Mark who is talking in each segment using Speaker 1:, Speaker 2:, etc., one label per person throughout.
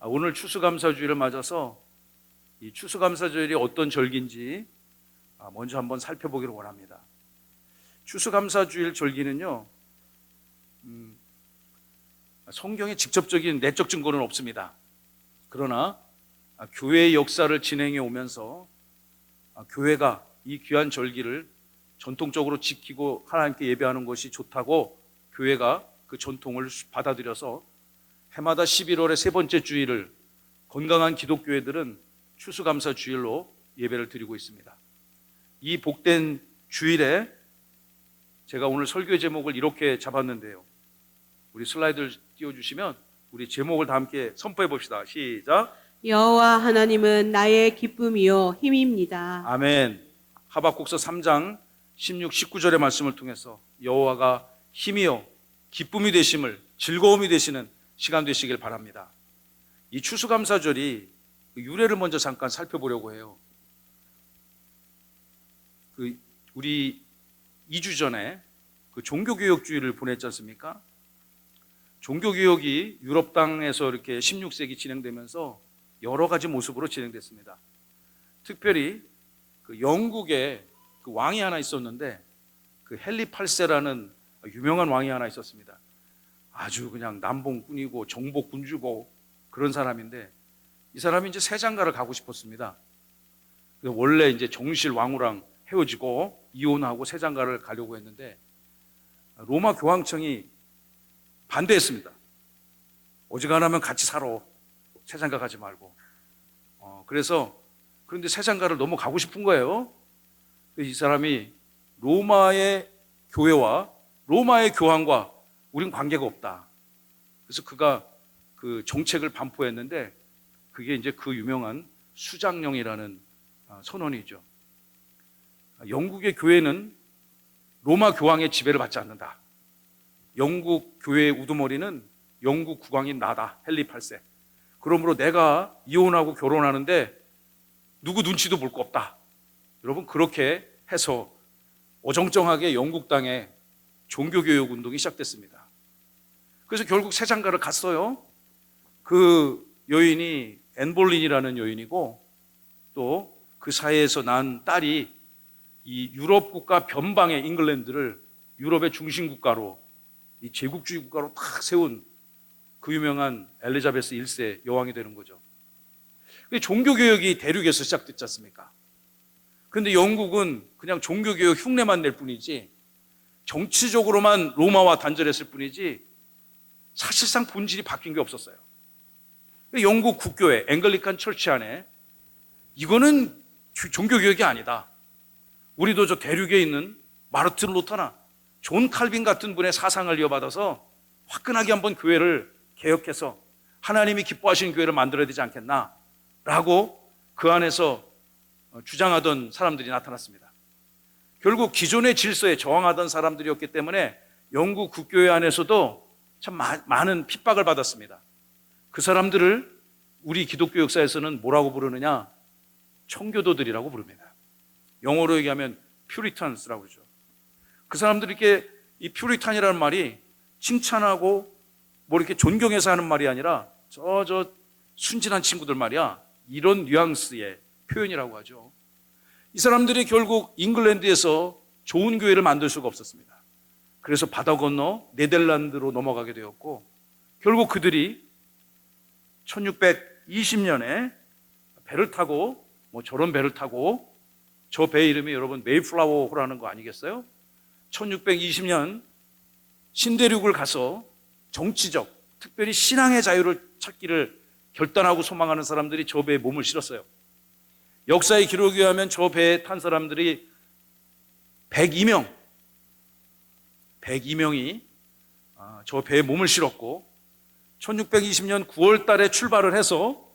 Speaker 1: 오늘 추수감사주일을 맞아서 이 추수감사주일이 어떤 절기인지 먼저 한번 살펴보기를 원합니다. 추수감사주일 절기는요, 성경에 직접적인 내적 증거는 없습니다. 그러나 교회의 역사를 진행해 오면서 교회가 이 귀한 절기를 전통적으로 지키고 하나님께 예배하는 것이 좋다고 교회가 그 전통을 받아들여서 해마다 11월의 세 번째 주일을 건강한 기독교회들은 추수감사주일로 예배를 드리고 있습니다. 이 복된 주일에 제가 오늘 설교의 제목을 이렇게 잡았는데요. 우리 슬라이드를 띄워주시면 우리 제목을 다 함께 선포해 봅시다. 시작.
Speaker 2: 여호와 하나님은 나의 기쁨이요 힘입니다.
Speaker 1: 아멘. 하박국서 3장 16, 19절의 말씀을 통해서 여호와가 힘이요 기쁨이 되심을, 즐거움이 되시는 시간 되시길 바랍니다. 이 추수감사절이 유래를 먼저 잠깐 살펴보려고 해요. 우리 2주 전에 종교개혁주의를 보냈지 않습니까? 종교개혁이 유럽 땅에서 이렇게 16세기 진행되면서 여러 가지 모습으로 진행됐습니다. 특별히 영국에 왕이 하나 있었는데 헨리 8세라는 유명한 왕이 하나 있었습니다. 아주 그냥 남봉꾼이고 정복군주고 그런 사람인데 이 사람이 이제 세장가를 가고 싶었습니다. 원래 이제 정실 왕후랑 헤어지고 이혼하고 세장가를 가려고 했는데 로마 교황청이 반대했습니다. 어지간하면 같이 살아. 세장가 가지 말고. 그런데 세장가를 너무 가고 싶은 거예요. 이 사람이 로마의 교회와 로마의 교황과 우린 관계가 없다. 그래서 그가 그 정책을 반포했는데 그게 이제 그 유명한 수장령이라는 선언이죠. 영국의 교회는 로마 교황의 지배를 받지 않는다. 영국 교회의 우두머리는 영국 국왕인 나다. 헨리 8세. 그러므로 내가 이혼하고 결혼하는데 누구 눈치도 볼 거 없다. 여러분, 그렇게 해서 어정쩡하게 영국 땅에 종교개혁 운동이 시작됐습니다. 그래서 결국 세장가를 갔어요. 그 여인이 앤볼린이라는 여인이고 또 그 사이에서 난 딸이 이 유럽 국가 변방의 잉글랜드를 유럽의 중심 국가로, 이 제국주의 국가로 탁 세운 그 유명한 엘리자베스 1세 여왕이 되는 거죠. 종교개혁이 대륙에서 시작됐지 않습니까? 그런데 영국은 그냥 종교개혁 흉내만 낼 뿐이지 정치적으로만 로마와 단절했을 뿐이지 사실상 본질이 바뀐 게 없었어요. 영국 국교회 앵글리칸 처치 안에 이거는 종교개혁이 아니다. 우리도 저 대륙에 있는 마르틴 루터나 존 칼빈 같은 분의 사상을 이어받아서 화끈하게 한번 교회를 개혁해서 하나님이 기뻐하시는 교회를 만들어야 되지 않겠나 라고 그 안에서 주장하던 사람들이 나타났습니다. 결국 기존의 질서에 저항하던 사람들이었기 때문에 영국 국교회 안에서도 참 많은 핍박을 받았습니다. 그 사람들을 우리 기독교 역사에서는 뭐라고 부르느냐? 청교도들이라고 부릅니다. 영어로 얘기하면 퓨리탄스라고 그러죠. 그 사람들이 이렇게 이 퓨리탄이라는 말이 칭찬하고 뭐 이렇게 존경해서 하는 말이 아니라 저 순진한 친구들 말이야. 이런 뉘앙스의 표현이라고 하죠. 이 사람들이 결국 잉글랜드에서 좋은 교회를 만들 수가 없었습니다. 그래서 바다 건너 네덜란드로 넘어가게 되었고 결국 그들이 1620년에 배를 타고 저런 배를 타고 저 배 이름이 여러분 메이플라워호라는 거 아니겠어요? 1620년 신대륙을 가서 정치적, 특별히 신앙의 자유를 찾기를 결단하고 소망하는 사람들이 저 배에 몸을 실었어요. 역사의 기록에 의하면 저 배에 탄 사람들이 102명이 저 배에 몸을 실었고 1620년 9월 달에 출발을 해서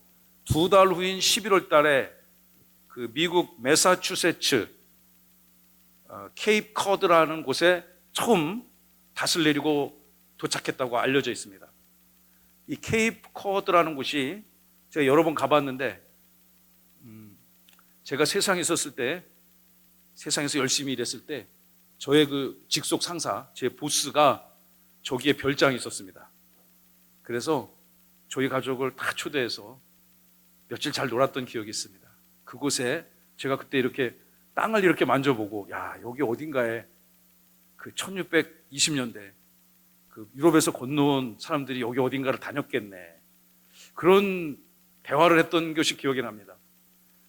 Speaker 1: 2달 후인 11월 달에 그 미국 매사추세츠 케이프 커드라는 곳에 처음 닷을 내리고 도착했다고 알려져 있습니다. 이 케이프 커드라는 곳이 제가 여러 번 가봤는데 제가 세상에 있었을 때, 세상에서 열심히 일했을 때 저의 그 직속 상사, 제 보스가 저기에 별장이 있었습니다. 그래서 저희 가족을 다 초대해서 며칠 잘 놀았던 기억이 있습니다. 그곳에 제가 그때 이렇게 땅을 이렇게 만져보고, 야, 여기 어딘가에 그 1620년대 그 유럽에서 건너온 사람들이 여기 어딘가를 다녔겠네. 그런 대화를 했던 것이 기억이 납니다.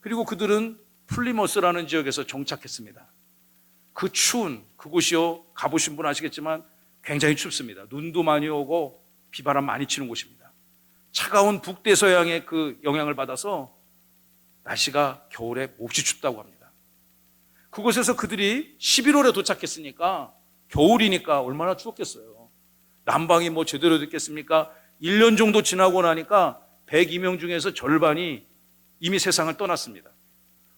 Speaker 1: 그리고 그들은 플리머스라는 지역에서 정착했습니다. 그 추운 그곳이요, 가보신 분 아시겠지만 굉장히 춥습니다. 눈도 많이 오고 비바람 많이 치는 곳입니다. 차가운 북대서양의 그 영향을 받아서 날씨가 겨울에 몹시 춥다고 합니다. 그곳에서 그들이 11월에 도착했으니까 겨울이니까 얼마나 추웠겠어요. 난방이 뭐 제대로 됐겠습니까? 1년 정도 지나고 나니까 102명 중에서 절반이 이미 세상을 떠났습니다.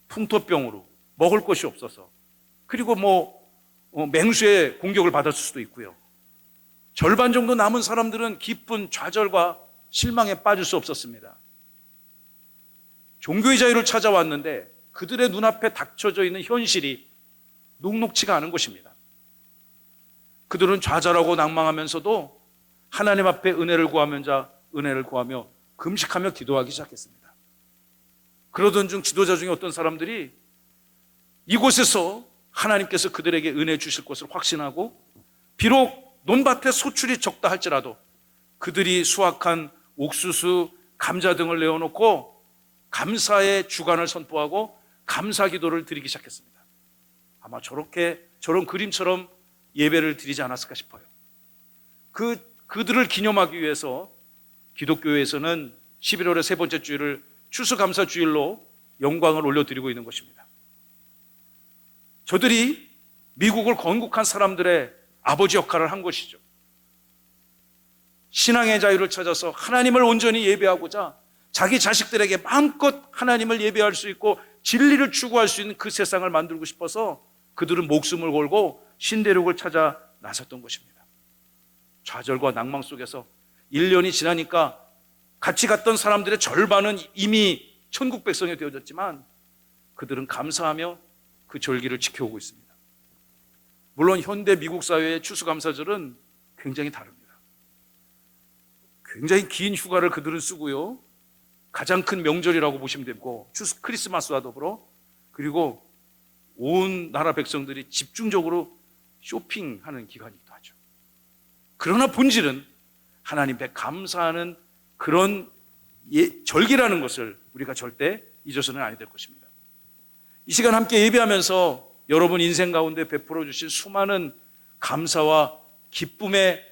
Speaker 1: 풍토병으로 먹을 것이 없어서, 그리고 맹수의 공격을 받았을 수도 있고요. 절반 정도 남은 사람들은 깊은 좌절과 실망에 빠질 수 없었습니다. 종교의 자유를 찾아왔는데 그들의 눈앞에 닥쳐져 있는 현실이 녹록치가 않은 것입니다. 그들은 좌절하고 낭망하면서도 하나님 앞에 은혜를 구하며 금식하며 기도하기 시작했습니다. 그러던 중 지도자 중에 어떤 사람들이 이곳에서 하나님께서 그들에게 은혜 주실 것을 확신하고, 비록 논밭에 소출이 적다 할지라도 그들이 수확한 옥수수, 감자 등을 내어놓고 감사의 주간을 선포하고 감사 기도를 드리기 시작했습니다. 아마 저런 그림처럼 예배를 드리지 않았을까 싶어요. 그들을 기념하기 위해서 기독교에서는 11월의 세 번째 주일을 추수감사 주일로 영광을 올려드리고 있는 것입니다. 저들이 미국을 건국한 사람들의 아버지 역할을 한 것이죠. 신앙의 자유를 찾아서 하나님을 온전히 예배하고자 자기 자식들에게 마음껏 하나님을 예배할 수 있고 진리를 추구할 수 있는 그 세상을 만들고 싶어서 그들은 목숨을 걸고 신대륙을 찾아 나섰던 것입니다. 좌절과 낭망 속에서 1년이 지나니까 같이 갔던 사람들의 절반은 이미 천국 백성이 되어졌지만 그들은 감사하며 그 절기를 지켜오고 있습니다. 물론 현대 미국 사회의 추수감사절은 굉장히 다릅니다. 굉장히 긴 휴가를 그들은 쓰고요, 가장 큰 명절이라고 보시면 되고, 크리스마스와 더불어, 그리고 온 나라 백성들이 집중적으로 쇼핑하는 기간이기도 하죠. 그러나 본질은 하나님 앞에 감사하는 그런 절기라는 것을 우리가 절대 잊어서는 아니 될 것입니다. 이 시간 함께 예배하면서 여러분 인생 가운데 베풀어 주신 수많은 감사와 기쁨의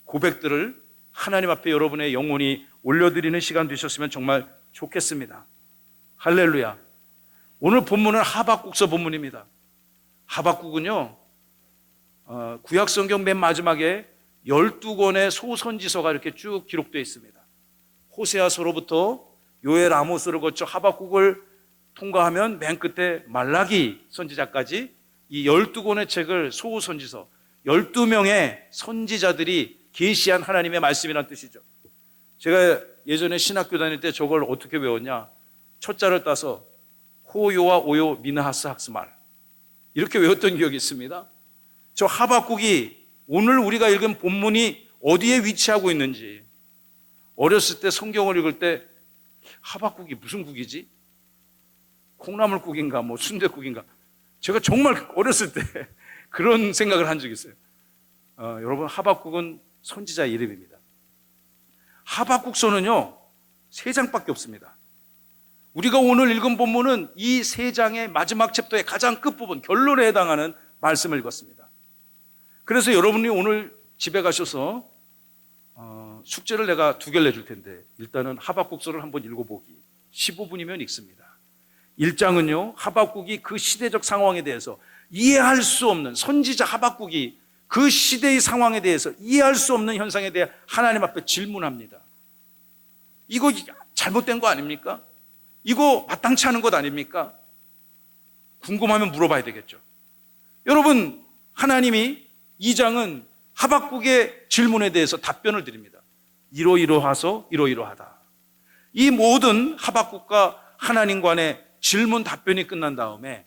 Speaker 1: 고백들을 하나님 앞에 여러분의 영혼이 올려드리는 시간 되셨으면 정말 좋겠습니다. 할렐루야. 오늘 본문은 하박국서 본문입니다. 하박국은요, 구약성경 맨 마지막에 12권의 소선지서가 이렇게 쭉 기록되어 있습니다. 호세아서로부터 요엘, 아모스를 거쳐 하박국을 통과하면 맨 끝에 말라기 선지자까지 이 12권의 책을 소선지서, 12명의 선지자들이 계시한 하나님의 말씀이란 뜻이죠. 제가 예전에 신학교 다닐 때 저걸 어떻게 외웠냐, 첫 자를 따서 호요와 오요 미느하스 학스말 이렇게 외웠던 기억이 있습니다. 저 하박국이 오늘 우리가 읽은 본문이 어디에 위치하고 있는지, 어렸을 때 성경을 읽을 때 하박국이 무슨 국이지? 콩나물국인가 순댓국인가? 제가 정말 어렸을 때 그런 생각을 한 적이 있어요. 여러분, 하박국은 선지자의 이름입니다. 하박국서는요 3장밖에 없습니다. 우리가 오늘 읽은 본문은 이 3장의 마지막 챕터의 가장 끝부분, 결론에 해당하는 말씀을 읽었습니다. 그래서 여러분이 오늘 집에 가셔서 숙제를 내가 2개를 내줄 텐데, 일단은 하박국서를 한번 읽어보기. 15분이면 읽습니다. 1장은요 하박국이 그 시대적 상황에 대해서 이해할 수 없는, 선지자 하박국이 그 시대의 상황에 대해서 이해할 수 없는 현상에 대해 하나님 앞에 질문합니다. 이거 잘못된 거 아닙니까? 이거 마땅치 않은 것 아닙니까? 궁금하면 물어봐야 되겠죠. 여러분, 하나님이 2장은 하박국의 질문에 대해서 답변을 드립니다. 이러이러하서 이러이러하다. 이 모든 하박국과 하나님 간의 질문 답변이 끝난 다음에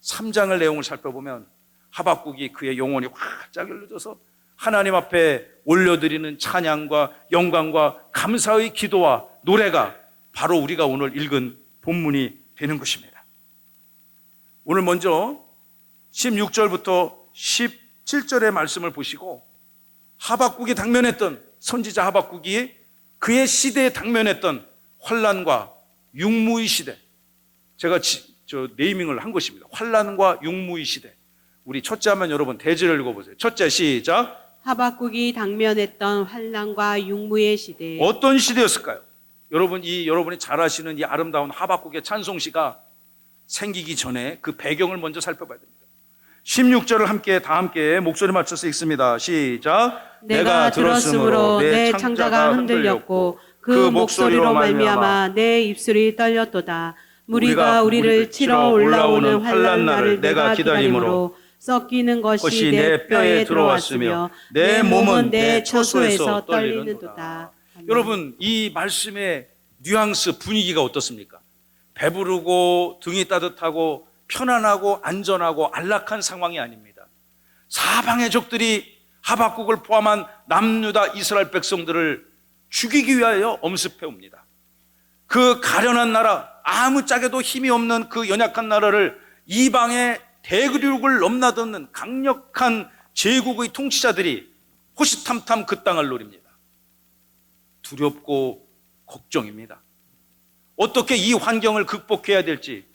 Speaker 1: 3장의 내용을 살펴보면 하박국이 그의 영혼이 활짝 열려져서 하나님 앞에 올려드리는 찬양과 영광과 감사의 기도와 노래가 바로 우리가 오늘 읽은 본문이 되는 것입니다. 오늘 먼저 16절부터 17절의 말씀을 보시고 하박국이 당면했던, 선지자 하박국이 그의 시대에 당면했던 환난과 육무의 시대, 제가 네이밍을 한 것입니다. 환난과 육무의 시대. 우리 첫째 하면 여러분 대지를 읽어보세요. 첫째, 시작.
Speaker 2: 하박국이 당면했던 환난과 육무의 시대.
Speaker 1: 어떤 시대였을까요? 여러분이 잘 아시는 이 아름다운 하박국의 찬송시가 생기기 전에 그 배경을 먼저 살펴봐야 됩니다. 16절을 다 함께 목소리 맞춰서 읽습니다. 시작.
Speaker 2: 내가 들었으므로 내 창자가 흔들렸고 그 목소리로 말미암아 내 입술이 떨렸도다. 무리가 우리를 치러 올라오는 환난 날을 내가 기다림으로 섞이는 것이 내 뼈에 들어왔으며 내 몸은 내 처소에서 떨리는도다.
Speaker 1: 여러분, 이 말씀의 뉘앙스, 분위기가 어떻습니까? 배부르고 등이 따뜻하고 편안하고 안전하고 안락한 상황이 아닙니다. 사방의 적들이 하박국을 포함한 남유다 이스라엘 백성들을 죽이기 위하여 엄습해 옵니다. 그 가련한 나라, 아무짝에도 힘이 없는 그 연약한 나라를 이방의 대륙을 넘나드는 강력한 제국의 통치자들이 호시탐탐 그 땅을 노립니다. 두렵고 걱정입니다. 어떻게 이 환경을 극복해야 될지.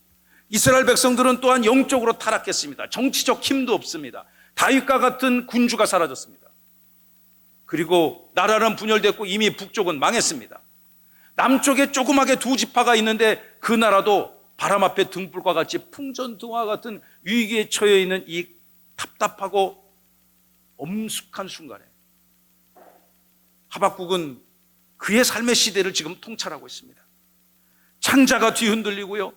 Speaker 1: 이스라엘 백성들은 또한 영적으로 타락했습니다. 정치적 힘도 없습니다. 다윗과 같은 군주가 사라졌습니다. 그리고 나라는 분열됐고 이미 북쪽은 망했습니다. 남쪽에 조그맣게 두 지파가 있는데 그 나라도 바람 앞에 등불과 같이 풍전등화 같은 위기에 처해 있는 이 답답하고 엄숙한 순간에 하박국은 그의 삶의 시대를 지금 통찰하고 있습니다. 창자가 뒤흔들리고요,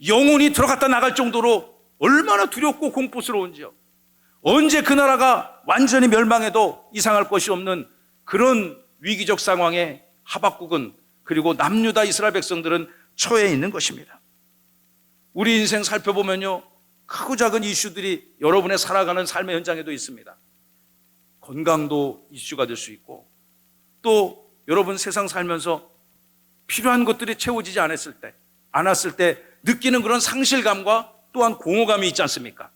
Speaker 1: 영혼이 들어갔다 나갈 정도로 얼마나 두렵고 공포스러운지요. 언제 그 나라가 완전히 멸망해도 이상할 것이 없는 그런 위기적 상황에 하박국은, 그리고 남유다 이스라엘 백성들은 처해 있는 것입니다. 우리 인생 살펴보면요, 크고 작은 이슈들이 여러분의 살아가는 삶의 현장에도 있습니다. 건강도 이슈가 될 수 있고, 또 여러분 세상 살면서 필요한 것들이 채워지지 않았을 때 느끼는 그런 상실감과 또한 공허감이 있지 않습니까?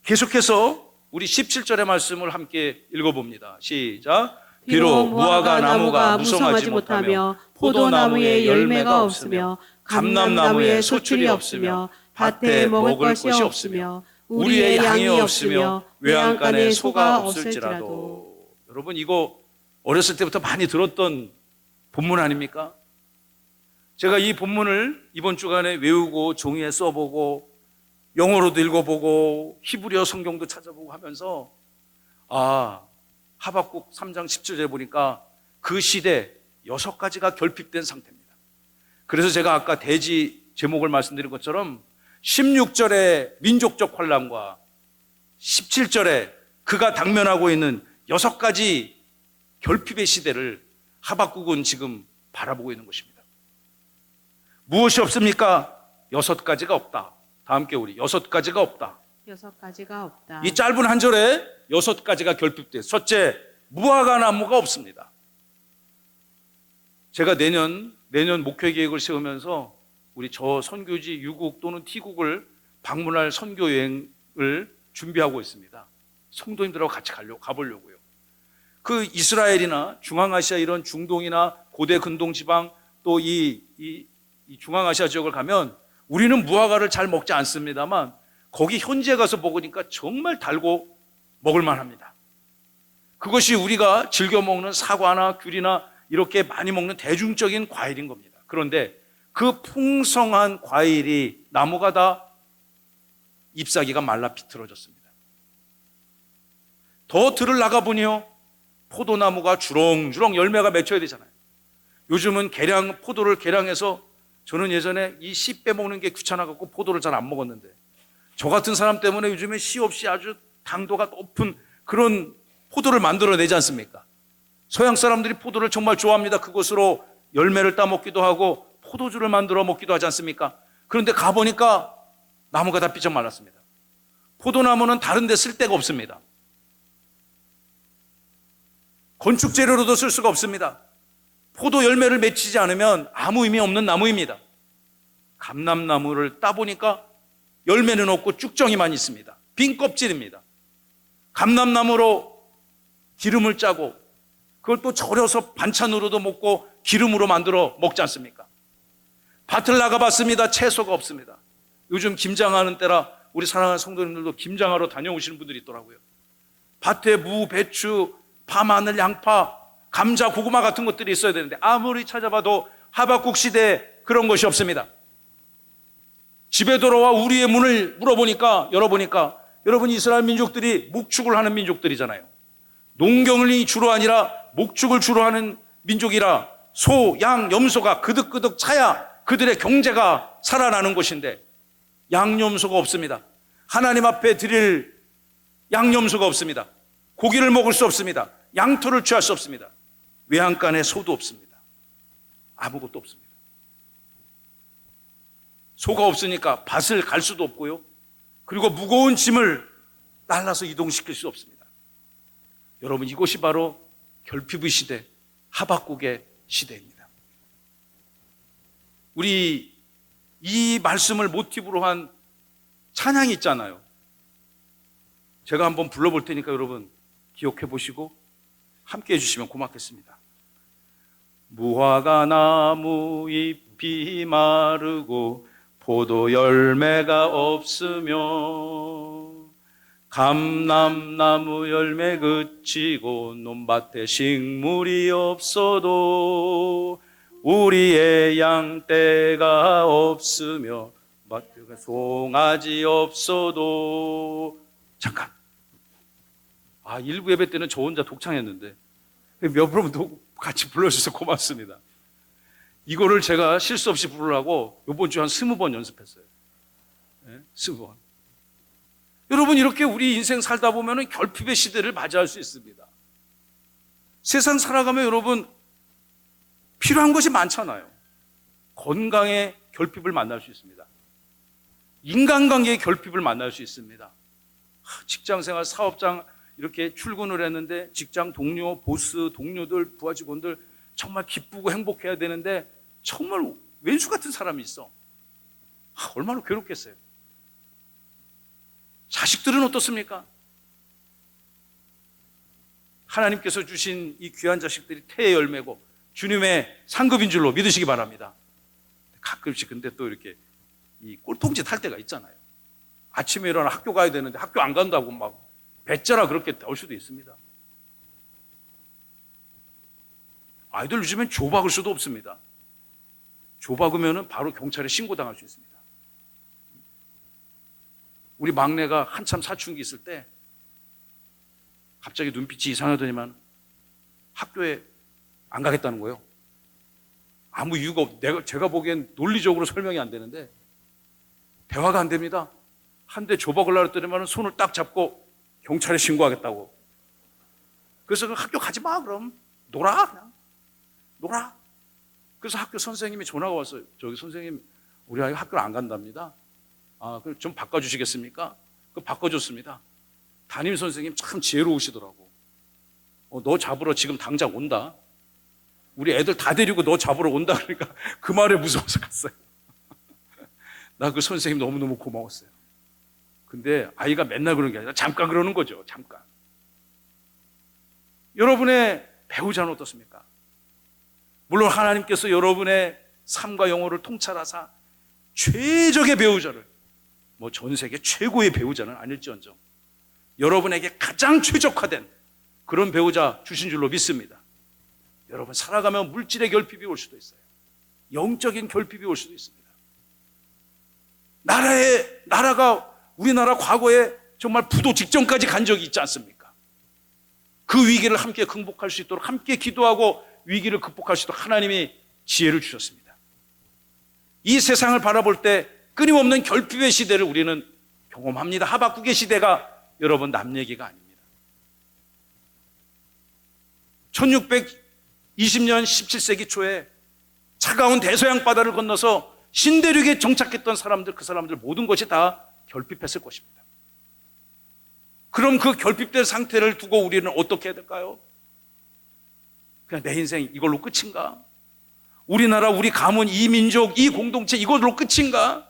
Speaker 1: 계속해서 우리 17절의 말씀을 함께 읽어봅니다. 시작. 비록 무화과 나무가 무성하지 못하며 포도나무에 열매가 없으며 감람나무에 소출이 없으며 밭에 먹을 것이 없으며 우리의 양이 없으며 외양간에 소가 없을지라도. 여러분, 이거 어렸을 때부터 많이 들었던 본문 아닙니까? 제가 이 본문을 이번 주간에 외우고 종이에 써보고 영어로도 읽어보고 히브리어 성경도 찾아보고 하면서 하박국 3장 17절에 보니까 그 시대 6가지가 결핍된 상태입니다. 그래서 제가 아까 대지 제목을 말씀드린 것처럼 16절의 민족적 환란과 17절에 그가 당면하고 있는 6가지 결핍의 시대를 하박국은 지금 바라보고 있는 것입니다. 무엇이 없습니까? 6가지가 없다. 다 함께 우리 6가지가 없다.
Speaker 2: 6가지가 없다.
Speaker 1: 이 짧은 한 절에 6가지가 결핍돼요. 첫째, 무화과 나무가 없습니다. 제가 내년 목회 계획을 세우면서 우리 저 선교지 유국 또는 티국을 방문할 선교 여행을 준비하고 있습니다. 성도님들하고 같이 가보려고요. 그 이스라엘이나 중앙아시아 이런 중동이나 고대 근동 지방 또 이 중앙아시아 지역을 가면 우리는 무화과를 잘 먹지 않습니다만 거기 현지에 가서 먹으니까 정말 달고 먹을만 합니다. 그것이 우리가 즐겨 먹는 사과나 귤이나 이렇게 많이 먹는 대중적인 과일인 겁니다. 그런데 그 풍성한 과일이, 나무가 다 잎사귀가 말라 비틀어졌습니다. 더 들을 나가보니요, 포도나무가 주렁주렁 열매가 맺혀야 되잖아요. 요즘은 포도를 개량해서, 저는 예전에 이 씨 빼먹는 게 귀찮아갖고 포도를 잘 안 먹었는데, 저 같은 사람 때문에 요즘에 씨 없이 아주 당도가 높은 그런 포도를 만들어내지 않습니까? 서양 사람들이 포도를 정말 좋아합니다. 그것으로 열매를 따먹기도 하고 포도주를 만들어 먹기도 하지 않습니까? 그런데 가보니까 나무가 다 삐쩍 말랐습니다. 포도나무는 다른 데 쓸 데가 없습니다. 건축 재료로도 쓸 수가 없습니다. 포도 열매를 맺히지 않으면 아무 의미 없는 나무입니다. 감람나무를 따보니까 열매는 없고 쭉정이만 있습니다. 빈 껍질입니다. 감람나무로 기름을 짜고 그걸 또 절여서 반찬으로도 먹고 기름으로 만들어 먹지 않습니까? 밭을 나가봤습니다. 채소가 없습니다. 요즘 김장하는 때라 우리 사랑하는 성도님들도 김장하러 다녀오시는 분들이 있더라고요. 밭에 무, 배추, 파, 마늘, 양파, 감자, 고구마 같은 것들이 있어야 되는데 아무리 찾아봐도 하박국 시대에 그런 것이 없습니다. 집에 돌아와 우리의 문을 열어보니까 여러분 이스라엘 민족들이 목축을 하는 민족들이잖아요. 농경을 주로 아니라 목축을 주로 하는 민족이라 소, 양, 염소가 그득그득 차야 그들의 경제가 살아나는 곳인데 양념소가 없습니다. 하나님 앞에 드릴 양념소가 없습니다. 고기를 먹을 수 없습니다. 양털을 취할 수 없습니다. 외양간에 소도 없습니다. 아무것도 없습니다. 소가 없으니까 밭을 갈 수도 없고요. 그리고 무거운 짐을 날라서 이동시킬 수 없습니다. 여러분 이곳이 바로 결핍의 시대, 하박국의 시대입니다. 우리 이 말씀을 모티브로 한 찬양이 있잖아요. 제가 한번 불러볼 테니까 여러분 기억해 보시고 함께 해주시면 고맙겠습니다. 무화과 나무 잎이 마르고 포도 열매가 없으며 감람나무 열매 그치고 논밭에 식물이 없어도 우리의 양떼가 없으며 밭에 송아지 없어도 잠깐 일부 예배 때는 저 혼자 독창했는데 몇 분도 같이 불러주셔서 고맙습니다. 이거를 제가 실수 없이 부르라고 이번 주에 한 20번 연습했어요. 네? 20번. 여러분 이렇게 우리 인생 살다 보면 결핍의 시대를 맞이할 수 있습니다. 세상 살아가면 여러분 필요한 것이 많잖아요. 건강의 결핍을 만날 수 있습니다. 인간관계의 결핍을 만날 수 있습니다. 직장생활, 사업장 이렇게 출근을 했는데 직장 동료, 보스, 동료들, 부하 직원들 정말 기쁘고 행복해야 되는데 정말 왼수 같은 사람이 있어. 얼마나 괴롭겠어요. 자식들은 어떻습니까? 하나님께서 주신 이 귀한 자식들이 태의 열매고 주님의 상급인 줄로 믿으시기 바랍니다. 가끔씩 근데 또 이렇게 이 꼴통짓 할 때가 있잖아요. 아침에 일어나 학교 가야 되는데 학교 안 간다고 막 배째라 그렇게 나올 수도 있습니다. 아이들 요즘엔 조박을 수도 없습니다. 조박으면 바로 경찰에 신고당할 수 있습니다. 우리 막내가 한참 사춘기 있을 때 갑자기 눈빛이 이상하더니만 학교에 안 가겠다는 거예요. 아무 이유가 제가 보기엔 논리적으로 설명이 안 되는데 대화가 안 됩니다. 한 대 조박을 날렸더니만 손을 딱 잡고 경찰에 신고하겠다고. 그래서 학교 가지 마 그럼 놀아 그냥 놀아. 그래서 학교 선생님이 전화가 왔어요. 저기 선생님 우리 아이 학교를 안 간답니다. 그럼 좀 바꿔주시겠습니까? 그 바꿔줬습니다. 담임 선생님 참 지혜로우시더라고. 너 잡으러 지금 당장 온다. 우리 애들 다 데리고 너 잡으러 온다 그러니까 그 말에 무서워서 갔어요. 나 그 선생님 너무너무 고마웠어요. 근데 아이가 맨날 그러는 게 아니라 잠깐 그러는 거죠. 잠깐. 여러분의 배우자는 어떻습니까? 물론 하나님께서 여러분의 삶과 영혼을 통찰하사 최적의 배우자를 전 세계 최고의 배우자는 아닐지언정 여러분에게 가장 최적화된 그런 배우자 주신 줄로 믿습니다. 여러분 살아가면 물질의 결핍이 올 수도 있어요. 영적인 결핍이 올 수도 있습니다. 나라가 우리나라 과거에 정말 부도 직전까지 간 적이 있지 않습니까? 그 위기를 함께 극복할 수 있도록 함께 기도하고 위기를 극복할 수 있도록 하나님이 지혜를 주셨습니다. 이 세상을 바라볼 때 끊임없는 결핍의 시대를 우리는 경험합니다. 하박국의 시대가 여러분 남 얘기가 아닙니다. 1620년 17세기 초에 차가운 대서양 바다를 건너서 신대륙에 정착했던 사람들, 그 사람들 모든 것이 다 결핍했을 것입니다. 그럼 그 결핍된 상태를 두고 우리는 어떻게 해야 될까요? 그냥 내 인생 이걸로 끝인가? 우리나라, 우리 가문, 이 민족, 이 공동체 이걸로 끝인가?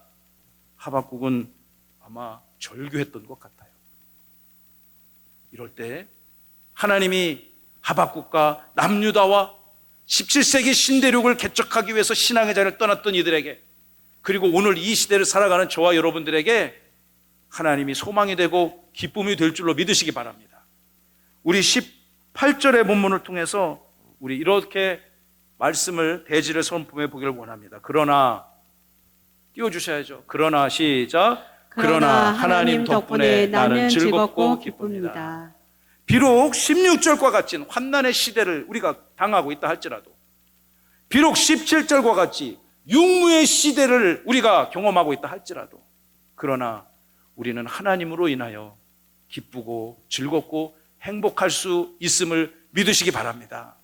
Speaker 1: 하박국은 아마 절규했던 것 같아요. 이럴 때 하나님이 하박국과 남유다와 17세기 신대륙을 개척하기 위해서 신앙의 자리를 떠났던 이들에게, 그리고 오늘 이 시대를 살아가는 저와 여러분들에게 하나님이 소망이 되고 기쁨이 될 줄로 믿으시기 바랍니다. 우리 18절의 본문을 통해서 우리 이렇게 말씀을, 대지를 선포해 보기를 원합니다. 그러나, 띄워주셔야죠. 그러나, 시작. 그러나 하나님 덕분에 나는 즐겁고 기쁩니다. 비록 16절과 같은 환난의 시대를 우리가 당하고 있다 할지라도, 비록 17절과 같이 육무의 시대를 우리가 경험하고 있다 할지라도, 그러나 우리는 하나님으로 인하여 기쁘고 즐겁고 행복할 수 있음을 믿으시기 바랍니다.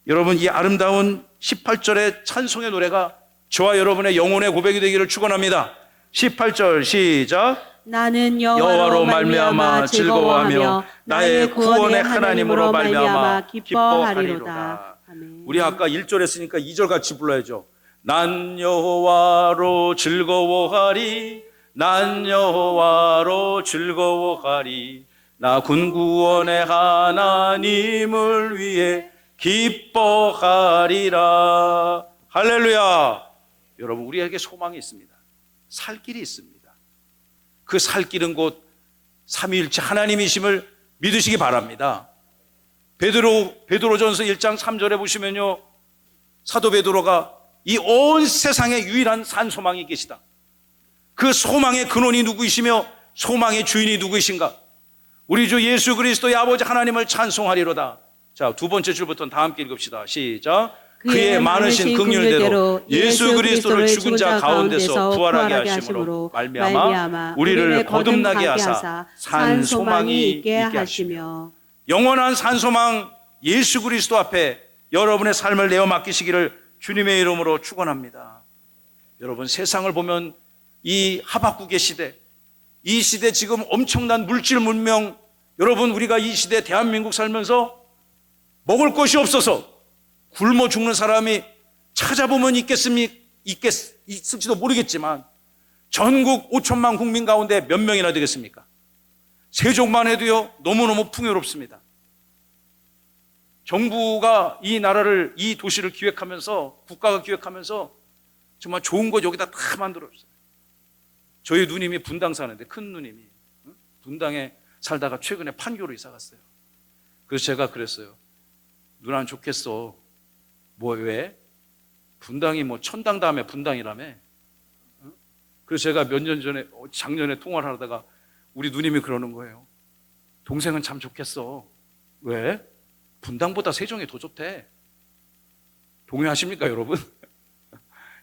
Speaker 1: 여러분, 이 아름다운 18절의 찬송의 노래가 저와 여러분의 영혼의 고백이 되기를 축원합니다. 18절 시작.
Speaker 2: 나는
Speaker 1: 여호와로 말미암아 즐거워하며 나의 구원의 하나님으로 말미암아 기뻐하리로다.
Speaker 2: 아멘.
Speaker 1: 우리 아까 1절 했으니까 2절 같이 불러야죠. 난 여호와로 즐거워하리, 난 여호와로 즐거워하리, 나 군구원의 하나님을 위해 기뻐하리라. 할렐루야. 여러분, 우리에게 소망이 있습니다. 살 길이 있습니다. 그 살 길은 곧 삼위일체 하나님이심을 믿으시기 바랍니다. 베드로전서 1장 3절에 보시면요, 사도 베드로가 이 온 세상에 유일한 산 소망이 계시다. 그 소망의 근원이 누구이시며 소망의 주인이 누구이신가? 우리 주 예수 그리스도의 아버지 하나님을 찬송하리로다. 자, 두 번째 줄부터는 다 함께 읽읍시다. 시작. 그의 많으신 긍휼대로 예수 그리스도를 죽은 자 가운데서 부활하게 하심으로 말미암아 우리를 거듭나게 하사 산 소망이 있게 하시며, 영원한 산 소망 예수 그리스도 앞에 여러분의 삶을 내어 맡기시기를 주님의 이름으로 축원합니다. 여러분, 세상을 보면 이 하박국의 시대, 이 시대 지금 엄청난 물질 문명, 여러분, 우리가 이 시대 대한민국 살면서 먹을 것이 없어서 굶어 죽는 사람이 찾아보면 있을지도 모르겠지만 전국 5천만 국민 가운데 몇 명이나 되겠습니까? 세종만 해도요, 너무너무 풍요롭습니다. 정부가 이 나라를, 이 도시를 기획하면서, 국가가 기획하면서 정말 좋은 것 여기다 다 만들어줬어요. 저희 누님이 분당 사는데, 큰 누님이 분당에 살다가 최근에 판교로 이사 갔어요. 그래서 제가 그랬어요. 누나는 좋겠어. 뭐 왜? 분당이 뭐 천당 다음에 분당이라며. 그래서 제가 몇 년 전에, 작년에 통화를 하다가 우리 누님이 그러는 거예요. 동생은 참 좋겠어. 왜? 분당보다 세종이 더 좋대. 동의하십니까, 여러분?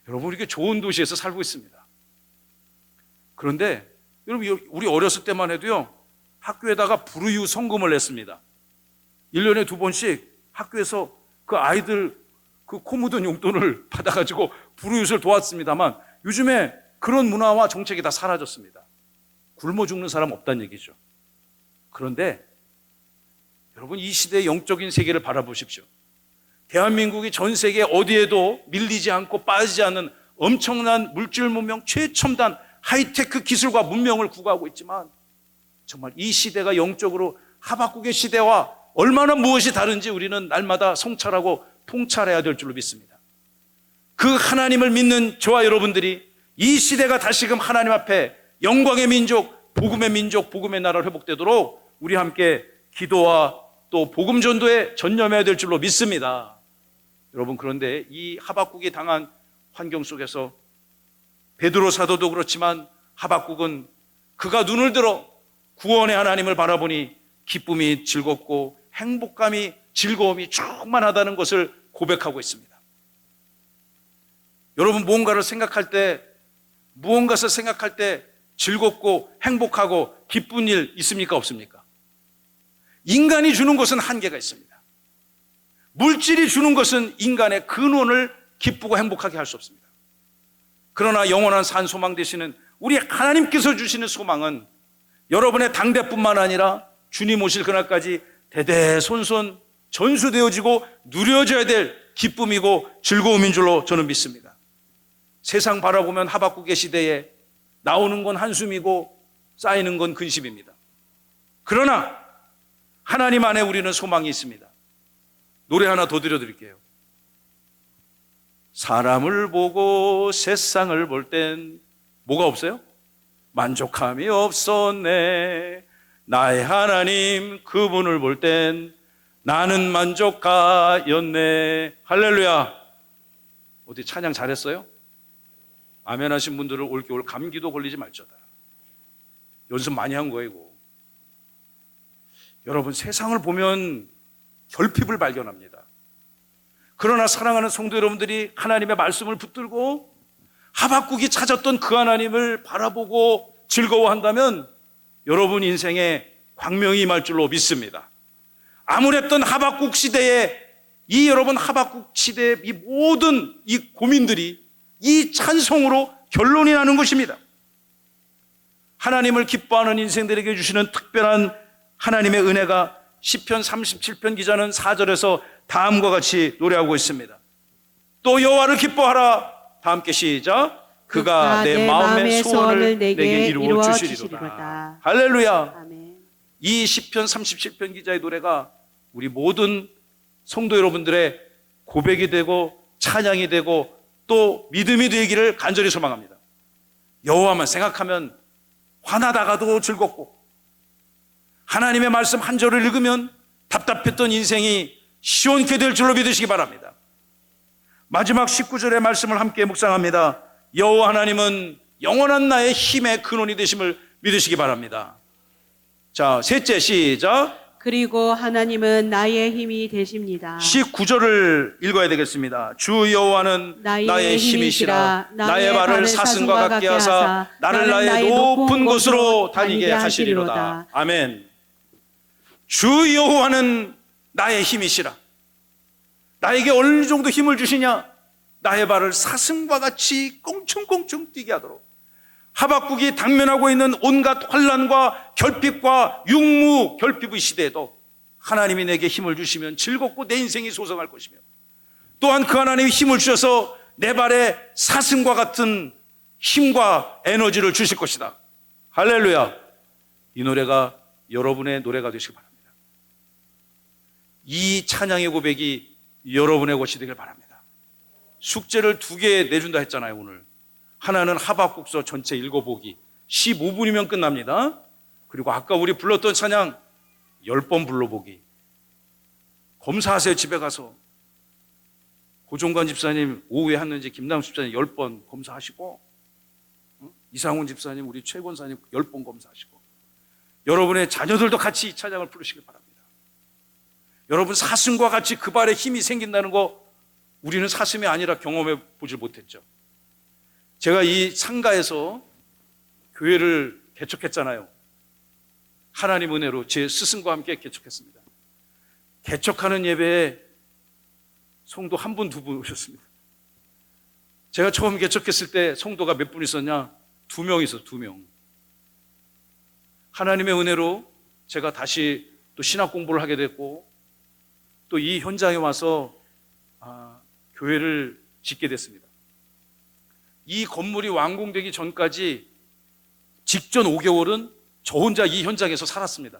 Speaker 1: 여러분, 이렇게 좋은 도시에서 살고 있습니다. 그런데 여러분, 우리 어렸을 때만 해도요, 학교에다가 불우이웃 성금을 냈습니다. 1년에 2번씩 학교에서 그 아이들 그 코 묻은 용돈을 받아가지고 불우이웃을 도왔습니다만, 요즘에 그런 문화와 정책이 다 사라졌습니다. 굶어 죽는 사람 없다는 얘기죠. 그런데 여러분, 이 시대의 영적인 세계를 바라보십시오. 대한민국이 전 세계 어디에도 밀리지 않고 빠지지 않는 엄청난 물질 문명, 최첨단 하이테크 기술과 문명을 구가하고 있지만, 정말 이 시대가 영적으로 하박국의 시대와 얼마나 무엇이 다른지 우리는 날마다 성찰하고 통찰해야 될 줄로 믿습니다. 그 하나님을 믿는 저와 여러분들이 이 시대가 다시금 하나님 앞에 영광의 민족, 복음의 나라로 회복되도록 우리 함께 기도와 또 복음 전도에 전념해야 될 줄로 믿습니다. 여러분, 그런데 이 하박국이 당한 환경 속에서 베드로 사도도 그렇지만 하박국은 그가 눈을 들어 구원의 하나님을 바라보니 기쁨이, 즐겁고 행복감이, 즐거움이 충만하다는 것을 고백하고 있습니다. 여러분, 무언가를 생각할 때 즐겁고 행복하고 기쁜 일 있습니까, 없습니까? 인간이 주는 것은 한계가 있습니다. 물질이 주는 것은 인간의 근원을 기쁘고 행복하게 할 수 없습니다. 그러나 영원한 산 소망 되시는 우리 하나님께서 주시는 소망은 여러분의 당대뿐만 아니라 주님 오실 그날까지 대대손손 전수되어지고 누려져야 될 기쁨이고 즐거움인 줄로 저는 믿습니다. 세상 바라보면 하박국의 시대에 나오는 건 한숨이고 쌓이는 건 근심입니다. 그러나 하나님 안에 우리는 소망이 있습니다. 노래 하나 더 들려드릴게요. 사람을 보고 세상을 볼 땐 뭐가 없어요? 만족함이 없었네. 나의 하나님 그분을 볼 땐 나는 만족하였네. 할렐루야. 어디 찬양 잘했어요? 아멘 하신 분들은 올겨울 감기도 걸리지 말자다. 연습 많이 한 거예요, 이거. 여러분, 세상을 보면 결핍을 발견합니다. 그러나 사랑하는 성도 여러분들이 하나님의 말씀을 붙들고 하박국이 찾았던 그 하나님을 바라보고 즐거워한다면 여러분 인생에 광명이 임할 줄로 믿습니다. 암울했던 하박국 시대에 여러분 하박국 시대의 이 모든 이 고민들이 이 찬송으로 결론이 나는 것입니다. 하나님을 기뻐하는 인생들에게 주시는 특별한 하나님의 은혜가 시편 37편 기자는 4절에서 다음과 같이 노래하고 있습니다. 또 여호와를 기뻐하라. 다 함께 시작. 그가 내 마음의 소원을 내게 이루어 주시리로다. 할렐루야.
Speaker 2: 아멘.
Speaker 1: 이 시편 37편 기자의 노래가 우리 모든 성도 여러분들의 고백이 되고 찬양이 되고 또 믿음이 되기를 간절히 소망합니다. 여호와만 생각하면 화나다가도 즐겁고 하나님의 말씀 한 절을 읽으면 답답했던 인생이 시원케 될 줄로 믿으시기 바랍니다. 마지막 19절의 말씀을 함께 묵상합니다. 여호와 하나님은 영원한 나의 힘의 근원이 되심을 믿으시기 바랍니다. 자, 셋째 시작.
Speaker 2: 그리고 하나님은 나의 힘이 되십니다.
Speaker 1: 19절을 읽어야 되겠습니다. 주 여호와는 나의 힘이시라. 나의 발을 사슴과 같게 하사 나를 나의 높은 곳으로 다니게 하시리로다. 아멘. 주 여호와는 나의 힘이시라. 나에게 어느 정도 힘을 주시냐? 나의 발을 사슴과 같이 꽁충꽁충 뛰게 하도록. 하박국이 당면하고 있는 온갖 환난과 결핍과 육무 결핍의 시대에도 하나님이 내게 힘을 주시면 즐겁고 내 인생이 소성할 것이며, 또한 그 하나님이 힘을 주셔서 내 발에 사슴과 같은 힘과 에너지를 주실 것이다. 할렐루야. 이 노래가 여러분의 노래가 되시기 바랍니다. 이 찬양의 고백이 여러분의 것이 되길 바랍니다. 숙제를 2개 내준다 했잖아요, 오늘. 하나는 하박국서 전체 읽어보기. 15분이면 끝납니다. 그리고 아까 우리 불렀던 찬양 10번 불러보기. 검사하세요. 집에 가서 고종관 집사님 오후에 하는지 김남수 집사님 10번 검사하시고, 이상훈 집사님 우리 최 권사님 10번 검사하시고, 여러분의 자녀들도 같이 이 찬양을 부르시길 바랍니다. 여러분 사슴과 같이 그 발에 힘이 생긴다는 거 우리는 사슴이 아니라 경험해 보질 못했죠. 제가 이 상가에서 교회를 개척했잖아요. 하나님 은혜로 제 스승과 함께 개척했습니다. 개척하는 예배에 성도 1분, 2분 오셨습니다. 제가 처음 개척했을 때 성도가 몇 분 있었냐? 2명 있었어요. 2명. 하나님의 은혜로 제가 다시 또 신학 공부를 하게 됐고, 또 이 현장에 와서 교회를 짓게 됐습니다. 이 건물이 완공되기 전까지 직전 5개월은 저 혼자 이 현장에서 살았습니다.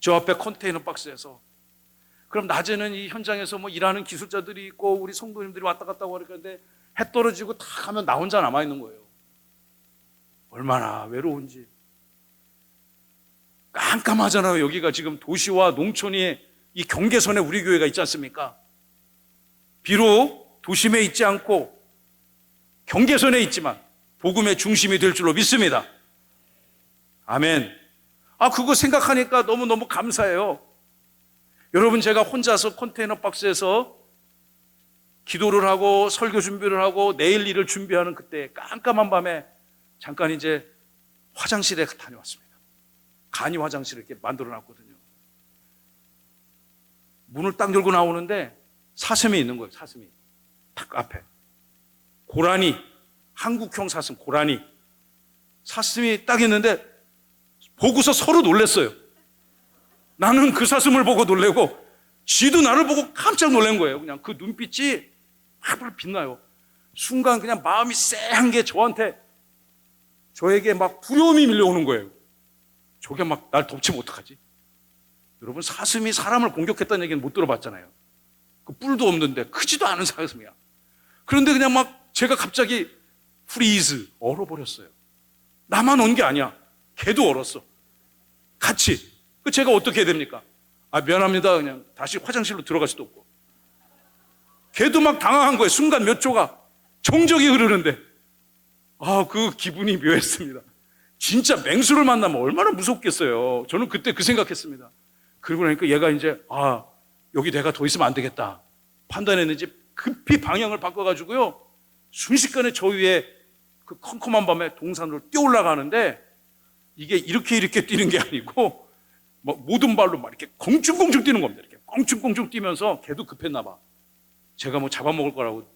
Speaker 1: 저 앞에 컨테이너 박스에서. 그럼 낮에는 이 현장에서 뭐 일하는 기술자들이 있고 우리 성도님들이 왔다 갔다 하고 그러는데 해 떨어지고 다 가면 나 혼자 남아있는 거예요. 얼마나 외로운지. 깜깜하잖아요. 여기가 지금 도시와 농촌이 이 경계선에 우리 교회가 있지 않습니까? 비록 도심에 있지 않고 경계선에 있지만 복음의 중심이 될 줄로 믿습니다. 아멘. 그거 생각하니까 너무너무 감사해요. 여러분, 제가 혼자서 컨테이너 박스에서 기도를 하고 설교 준비를 하고 내일 일을 준비하는 그때 깜깜한 밤에 잠깐 이제 화장실에 다녀왔습니다. 간이 화장실을 이렇게 만들어 놨거든요. 문을 딱 열고 나오는데 사슴이 있는 거예요. 사슴이 딱 앞에. 고라니, 한국형 사슴 고라니. 사슴이 딱 있는데 보고서 서로 놀랐어요. 나는 그 사슴을 보고 놀래고 지도 나를 보고 깜짝 놀란 거예요. 그냥 그 눈빛이 확 빛나요. 순간 그냥 마음이 쎄한 게 저에게 막 두려움이 밀려오는 거예요. 저게 막 날 덮치면 어떡하지? 여러분, 사슴이 사람을 공격했다는 얘기는 못 들어봤잖아요. 그 뿔도 없는데 크지도 않은 사슴이야. 그런데 그냥 막 제가 갑자기 프리즈, 얼어버렸어요. 나만 온 게 아니야. 걔도 얼었어. 같이. 그 제가 어떻게 해야 됩니까? 미안합니다. 그냥 다시 화장실로 들어갈 수도 없고. 걔도 막 당황한 거예요. 순간 몇 초가 정적이 흐르는데. 그 기분이 묘했습니다. 진짜 맹수를 만나면 얼마나 무섭겠어요. 저는 그때 그 생각했습니다. 그러고 나니까 얘가 이제 여기 내가 더 있으면 안 되겠다 판단했는지 급히 방향을 바꿔가지고요, 순식간에 저 위에 그 컴컴한 밤에 동산으로 뛰어 올라가는데, 이게 이렇게 뛰는 게 아니고 모든 발로 막 이렇게 공중공중 뛰는 겁니다. 이렇게 공중공중 뛰면서 걔도 급했나 봐. 제가 뭐 잡아먹을 거라고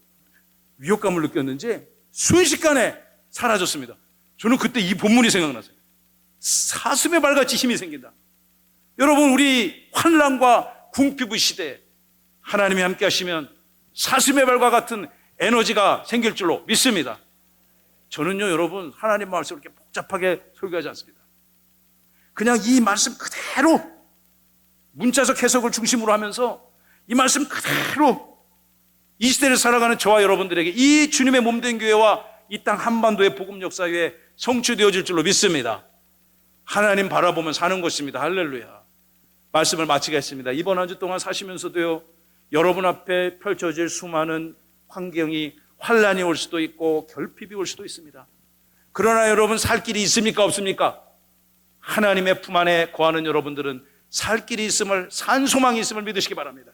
Speaker 1: 위협감을 느꼈는지 순식간에 사라졌습니다. 저는 그때 이 본문이 생각났어요. 사슴의 발같이 힘이 생긴다. 여러분, 우리 환란과 궁피부 시대에 하나님이 함께 하시면 사슴의 발과 같은 에너지가 생길 줄로 믿습니다. 저는요, 여러분, 하나님 말씀을 이렇게 복잡하게 설교하지 않습니다. 그냥 이 말씀 그대로 문자적 해석을 중심으로 하면서 이 말씀 그대로 이 시대를 살아가는 저와 여러분들에게 이 주님의 몸된 교회와 이 땅 한반도의 복음 역사에 성취되어질 줄로 믿습니다. 하나님 바라보면 사는 것입니다. 할렐루야. 말씀을 마치겠습니다. 이번 한 주 동안 사시면서도요, 여러분 앞에 펼쳐질 수많은 환경이 환란이 올 수도 있고 결핍이 올 수도 있습니다. 그러나 여러분, 살 길이 있습니까? 없습니까? 하나님의 품 안에 거하는 여러분들은 살 길이 있음을, 산 소망이 있음을 믿으시기 바랍니다.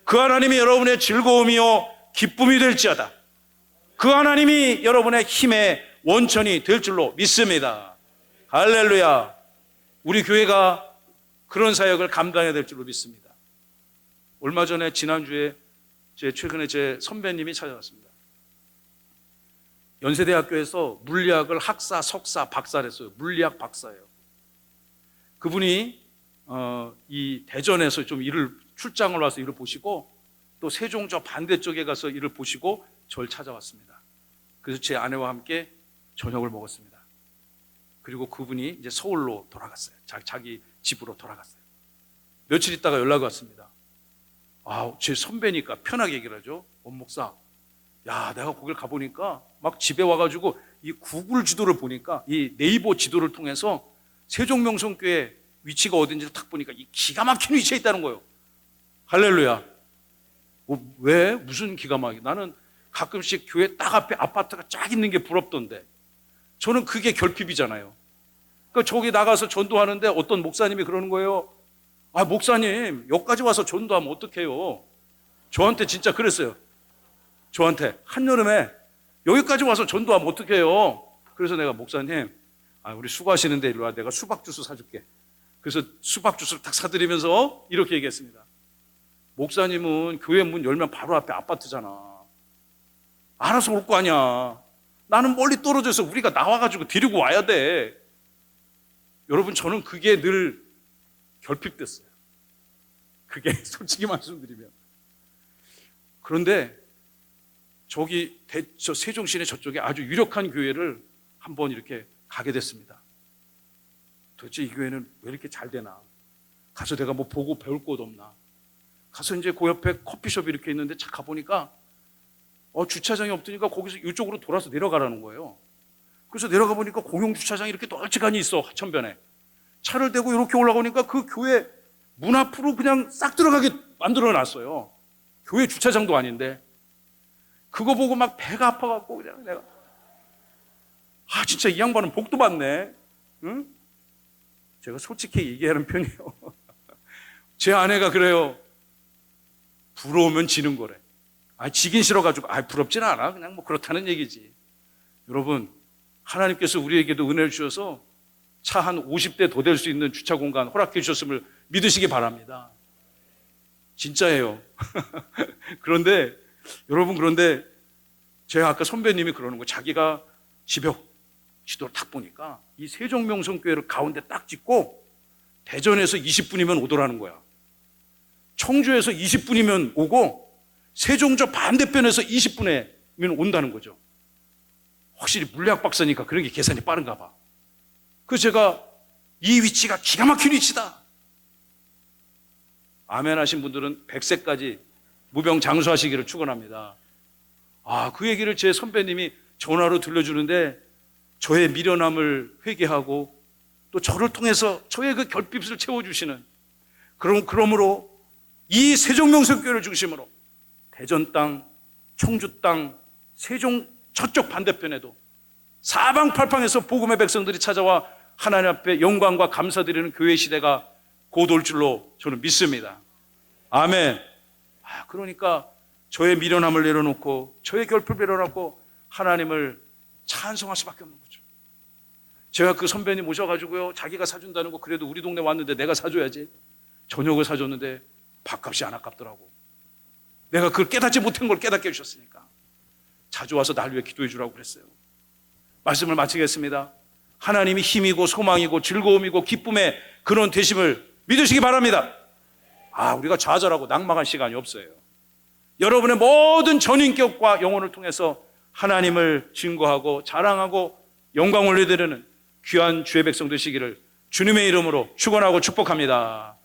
Speaker 1: 그 하나님이 여러분의 즐거움이요 기쁨이 될지어다. 그 하나님이 여러분의 힘의 원천이 될 줄로 믿습니다. 할렐루야. 우리 교회가 그런 사역을 감당해야 될 줄로 믿습니다. 얼마 전에 지난주에 최근에 제 선배님이 찾아왔습니다. 연세대학교에서 물리학을 학사, 석사, 박사를 했어요. 물리학 박사예요. 그분이 이 대전에서 좀 출장을 와서 일을 보시고, 또 세종 저 반대쪽에 가서 일을 보시고 저를 찾아왔습니다. 그래서 제 아내와 함께 저녁을 먹었습니다. 그리고 그분이 이제 서울로 돌아갔어요. 자기 집으로 돌아갔어요. 며칠 있다가 연락이 왔습니다. 제 선배니까 편하게 얘기를 하죠. 원 목사, 내가 거길 가보니까 막 집에 와가지고 이 구글 지도를 보니까, 이 네이버 지도를 통해서 세종명성교회 위치가 어딘지를 딱 보니까 이 기가 막힌 위치에 있다는 거예요. 할렐루야. 왜? 무슨 기가 막혀? 나는 가끔씩 교회 딱 앞에 아파트가 쫙 있는 게 부럽던데. 저는 그게 결핍이잖아요. 그러니까 저기 나가서 전도하는데 어떤 목사님이 그러는 거예요. 목사님, 여기까지 와서 전도하면 어떡해요? 저한테 진짜 그랬어요. 저한테 한여름에 여기까지 와서 전도하면 어떡해요? 그래서 내가, 목사님, 우리 수고하시는데 일로 와. 내가 수박 주스 사줄게. 그래서 수박 주스를 딱 사드리면서 이렇게 얘기했습니다. 목사님은 교회 문 열면 바로 앞에 아파트잖아. 알아서 올 거 아니야. 나는 멀리 떨어져서 우리가 나와가지고 데리고 와야 돼. 여러분, 저는 그게 늘 결핍됐어요. 그게 솔직히 말씀드리면. 그런데 저 세종시내 저쪽에 아주 유력한 교회를 한번 이렇게 가게 됐습니다. 도대체 이 교회는 왜 이렇게 잘 되나? 가서 내가 뭐 보고 배울 곳 없나? 가서 이제 그 옆에 커피숍이 이렇게 있는데 착 가보니까 주차장이 없으니까 거기서 이쪽으로 돌아서 내려가라는 거예요. 그래서 내려가 보니까 공용 주차장이 이렇게 널찍하니 있어. 하천변에 차를 대고 이렇게 올라가니까 그 교회 문 앞으로 그냥 싹 들어가게 만들어 놨어요. 교회 주차장도 아닌데. 그거 보고 막 배가 아파갖고 그냥 내가, 진짜 이 양반은 복도 받네. 응? 제가 솔직히 얘기하는 편이에요. 제 아내가 그래요. 부러우면 지는 거래. 지긴 싫어가지고, 부럽지는 않아. 그냥 뭐 그렇다는 얘기지. 여러분, 하나님께서 우리에게도 은혜를 주셔서 차 한 50대 더 될 수 있는 주차 공간 허락해 주셨음을 믿으시기 바랍니다. 진짜예요. 그런데, 여러분, 제가 아까 선배님이 그러는 거, 자기가 집에 지도를 딱 보니까 이 세종명성교회를 가운데 딱 찍고 대전에서 20분이면 오더라는 거야. 청주에서 20분이면 오고 세종 저 반대편에서 20분이면 온다는 거죠. 확실히 물리학 박사니까 그런 게 계산이 빠른가 봐. 그래서 제가 이 위치가 기가 막힌 위치다. 아멘 하신 분들은 100세까지 무병장수하시기를 축원합니다. 그 얘기를 제 선배님이 전화로 들려주는데 저의 미련함을 회개하고 또 저를 통해서 저의 그 결핍을 채워주시는 그러므로 이 세종명석교회를 중심으로 대전 땅, 청주 땅, 세종 저쪽 반대편에도 사방팔방에서 복음의 백성들이 찾아와 하나님 앞에 영광과 감사드리는 교회 시대가 곧 올 줄로 저는 믿습니다. 아멘. 그러니까 저의 미련함을 내려놓고 저의 결핍을 내려놓고 하나님을 찬송할 수밖에 없는 거죠. 제가 그 선배님 오셔가지고요, 자기가 사준다는 거 그래도 우리 동네 왔는데 내가 사줘야지. 저녁을 사줬는데 밥값이 안 아깝더라고. 내가 그걸 깨닫지 못한 걸 깨닫게 해주셨으니까 자주 와서 날 위해 기도해 주라고 그랬어요. 말씀을 마치겠습니다. 하나님이 힘이고 소망이고 즐거움이고 기쁨의 근원 되심을 믿으시기 바랍니다. 우리가 좌절하고 낭망할 시간이 없어요. 여러분의 모든 전인격과 영혼을 통해서 하나님을 증거하고 자랑하고 영광 올려드리는 귀한 주의 백성 되시기를 주님의 이름으로 축원하고 축복합니다.